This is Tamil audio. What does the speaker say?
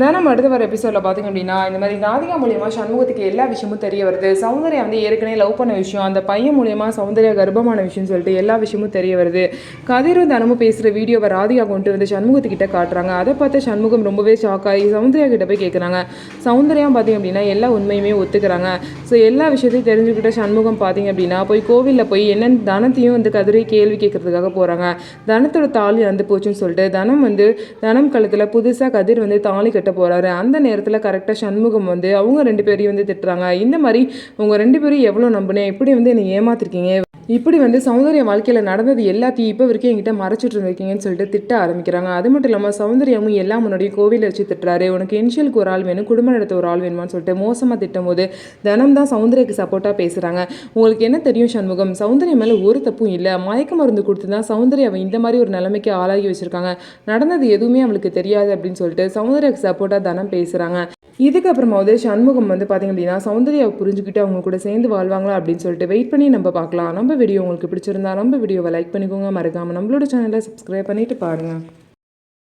நம்ம அடுத்து வர எபிசோடில் பார்த்திங்க அப்படின்னா இந்த மாதிரி ராதிகா மூலியமாக சண்முகத்துக்கு எல்லா விஷயமும் தெரிய வருது. சௌந்தர்யா வந்து ஏற்கனவே லவ் பண்ண விஷயம், அந்த பையன் மூலியமாக சௌந்தர்யா கர்ப்பமான விஷயம்னு சொல்லிட்டு எல்லா விஷயமும் தெரிய வருது. கதிரும் தினமும் பேசுகிற வீடியோவை ராதிகா கொண்டு வந்து சண்முகத்துக்கிட்ட காட்டுறாங்க. அதை பார்த்து சண்முகம் ரொம்பவே ஷாக் ஆகி சௌந்தர்யா கிட்ட போய் கேட்குறாங்க. சௌந்தர்யா பார்த்திங்க அப்படின்னா எல்லா உண்மையுமே ஒத்துக்கிறாங்க. ஸோ எல்லா விஷயத்தையும் தெரிஞ்சுக்கிட்ட சண்முகம் பார்த்திங்க அப்படின்னா போய் கோவிலில் போய் என்னென்னு தனத்தையும் வந்து கதிரை கேள்வி கேட்கறதுக்காக போகிறாங்க. தனத்தோட தாலி இறந்து போச்சுன்னு சொல்லிட்டு தனம் கழுத்தில் புதுசாக கதிர் வந்து தாலி கட்ட போகிறாரு. அந்த நேரத்தில் கரெக்டாக சண்முகம் வந்து அவங்க 2 பேரையும் வந்து திட்டுறாங்க. இந்த மாதிரி உங்கள் 2 பேரும் எவ்வளோ நம்பினேன், இப்படி வந்து என்னை ஏமாத்திருக்கீங்க, இப்படி வந்து சௌந்தர்யா வாழ்க்கையில் நடந்தது எல்லாத்தையும் இப்போ வரைக்கும் என்கிட்ட மறைச்சிட்டு இருந்திருக்கீங்கன்னு சொல்லிட்டு திட்ட ஆரம்பிக்கிறாங்க. அது மட்டும் இல்லாமல் சௌந்தர்யாவும் எல்லாம் முன்னாடியும் கோவிலில் வச்சு திட்டுறாரு. உனக்கு இனிஷியலுக்கு ஒரு ஆள் வேணும், குடும்ப நடத்த ஒரு ஆள் வேணுமான்னு சொல்லிட்டு மோசமாக திட்டும் போது தினம் தான் சௌந்தர்யாக்கு சப்போர்ட்டாக பேசுகிறாங்க. உங்களுக்கு என்ன தெரியும் சண்முகம், சௌந்தர்யா மேலே ஒரு தப்பும் இல்லை, மயக்க மருந்து கொடுத்து தான் சௌந்தர்யாவை இந்த மாதிரி ஒரு நிலைமைக்கு ஆளாகி வச்சுருக்காங்க, நடந்தது எதுவுமே அவளுக்கு தெரியாது அப்படின்னு சொல்லிட்டு சௌந்தர்யாவுக்கு சப்போர்ட்டாக தினம் பேசுகிறாங்க. இதுக்கப்புறமாவது சண்முகம் வந்து பார்த்திங்க அப்படின்னா சௌந்தர்யாவை புரிஞ்சுக்கிட்டு அவங்க கூட சேர்ந்து வாழ்வாங்களா அப்படின்னு சொல்லிட்டு வெயிட் பண்ணி நம்ம பார்க்கலாம். நம்ம வீடியோ உங்களுக்கு பிடிச்சிருந்தா நம்ம வீடியோவை லைக் பண்ணிக்கோங்க, மறக்காமல் நம்மளோட சேனலை சப்ஸ்கிரைப் பண்ணிட்டு பாருங்கள்.